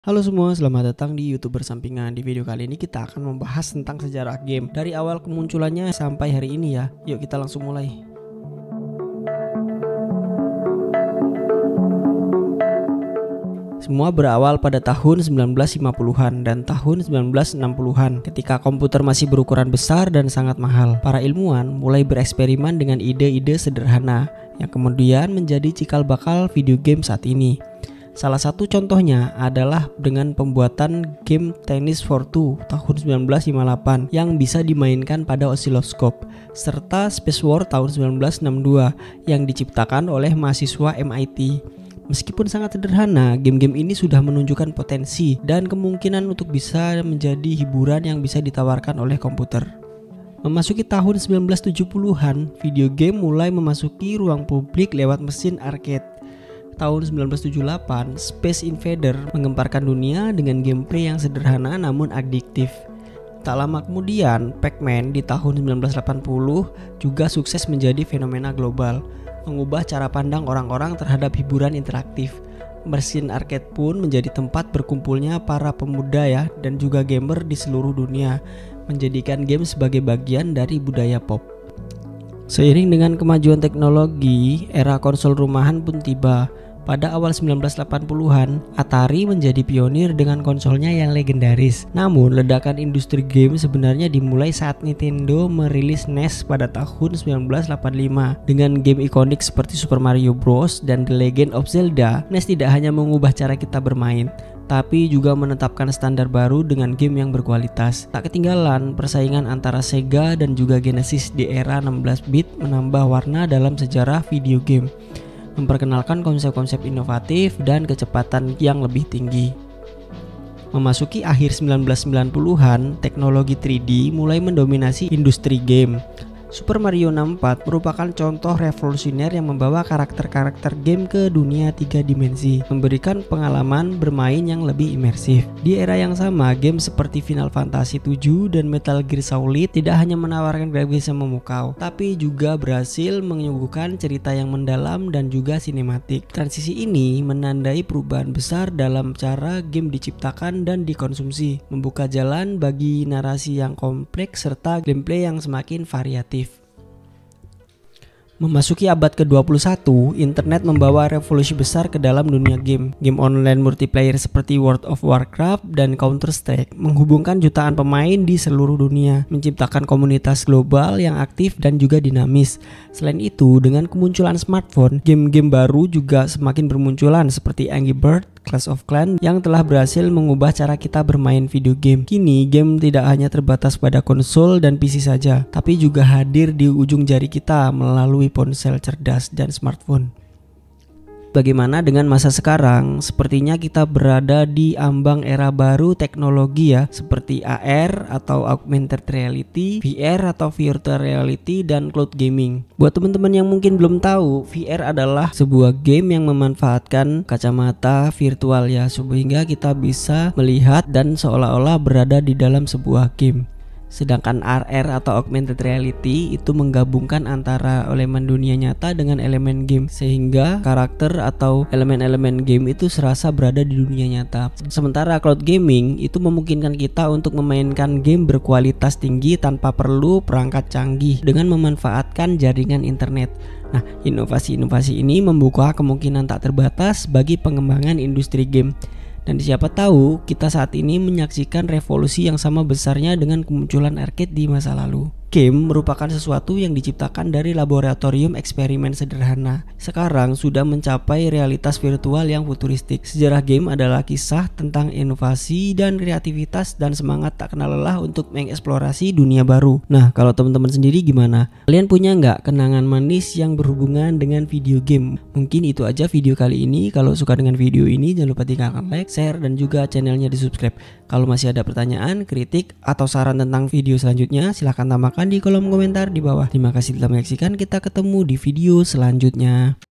Halo semua, selamat datang di YouTuber Sampingan. Di video kali ini kita akan membahas tentang sejarah game dari awal kemunculannya sampai hari ini ya. Yuk kita langsung mulai. Semua berawal pada tahun 1950-an dan tahun 1960-an ketika komputer masih berukuran besar dan sangat mahal. Para ilmuwan mulai bereksperimen dengan ide-ide sederhana yang kemudian menjadi cikal bakal video game saat ini. Salah satu contohnya adalah dengan pembuatan game Tennis for Two tahun 1958 yang bisa dimainkan pada osiloskop, serta Space War tahun 1962 yang diciptakan oleh mahasiswa MIT. Meskipun sangat sederhana, game-game ini sudah menunjukkan potensi dan kemungkinan untuk bisa menjadi hiburan yang bisa ditawarkan oleh komputer. Memasuki tahun 1970-an, video game mulai memasuki ruang publik lewat mesin arcade. Tahun 1978, Space Invader menggemparkan dunia dengan gameplay yang sederhana namun adiktif. Tak lama kemudian, Pac-Man di tahun 1980 juga sukses menjadi fenomena global, mengubah cara pandang orang-orang terhadap hiburan interaktif. Mesin arcade pun menjadi tempat berkumpulnya para pemuda ya dan juga gamer di seluruh dunia, menjadikan game sebagai bagian dari budaya pop. Seiring dengan kemajuan teknologi, era konsol rumahan pun tiba. Pada awal 1980-an, Atari menjadi pionir dengan konsolnya yang legendaris. Namun, ledakan industri game sebenarnya dimulai saat Nintendo merilis NES pada tahun 1985. Dengan game ikonik seperti Super Mario Bros. Dan The Legend of Zelda, NES tidak hanya mengubah cara kita bermain, tapi juga menetapkan standar baru dengan game yang berkualitas. Tak ketinggalan, persaingan antara Sega dan juga Genesis di era 16-bit menambah warna dalam sejarah video game, memperkenalkan konsep-konsep inovatif dan kecepatan yang lebih tinggi. Memasuki akhir 1990-an, teknologi 3D mulai mendominasi industri game. Super Mario 64 merupakan contoh revolusioner yang membawa karakter-karakter game ke dunia 3 dimensi, memberikan pengalaman bermain yang lebih imersif. Di era yang sama, game seperti Final Fantasy 7 dan Metal Gear Solid tidak hanya menawarkan grafis yang memukau, tapi juga berhasil menyuguhkan cerita yang mendalam dan juga sinematik. Transisi ini menandai perubahan besar dalam cara game diciptakan dan dikonsumsi, membuka jalan bagi narasi yang kompleks serta gameplay yang semakin variatif. Memasuki abad ke-21, internet membawa revolusi besar ke dalam dunia game. Game online multiplayer seperti World of Warcraft dan Counter-Strike menghubungkan jutaan pemain di seluruh dunia, menciptakan komunitas global yang aktif dan juga dinamis. Selain itu, dengan kemunculan smartphone, game-game baru juga semakin bermunculan seperti Angry Birds, Clash of Clans yang telah berhasil mengubah cara kita bermain video game. Kini, game tidak hanya terbatas pada konsol dan PC saja, tapi juga hadir di ujung jari kita melalui ponsel cerdas dan smartphone. Bagaimana dengan masa sekarang? Sepertinya kita berada di ambang era baru teknologi ya, seperti AR atau Augmented Reality, VR atau Virtual Reality, dan Cloud Gaming. Buat teman-teman yang mungkin belum tahu, VR adalah sebuah game yang memanfaatkan kacamata virtual ya, sehingga kita bisa melihat dan seolah-olah berada di dalam sebuah game. Sedangkan AR atau Augmented Reality itu menggabungkan antara elemen dunia nyata dengan elemen game, sehingga karakter atau elemen-elemen game itu serasa berada di dunia nyata. Sementara Cloud Gaming itu memungkinkan kita untuk memainkan game berkualitas tinggi tanpa perlu perangkat canggih dengan memanfaatkan jaringan internet. Nah, inovasi-inovasi ini membuka kemungkinan tak terbatas bagi pengembangan industri game. Dan siapa tahu kita saat ini menyaksikan revolusi yang sama besarnya dengan kemunculan arcade di masa lalu. Game merupakan sesuatu yang diciptakan dari laboratorium eksperimen sederhana. Sekarang sudah mencapai realitas virtual yang futuristik. Sejarah game adalah kisah tentang inovasi dan kreativitas dan semangat tak kenal lelah untuk mengeksplorasi dunia baru. Nah, kalau teman-teman sendiri gimana? Kalian punya nggak kenangan manis yang berhubungan dengan video game? Mungkin itu aja video kali ini. Kalau suka dengan video ini, jangan lupa tinggalkan like, share, dan juga channelnya di subscribe. Kalau masih ada pertanyaan, kritik, atau saran tentang video selanjutnya, silahkan tambahkan di kolom komentar di bawah. Terima kasih telah menyaksikan, kita ketemu di video selanjutnya.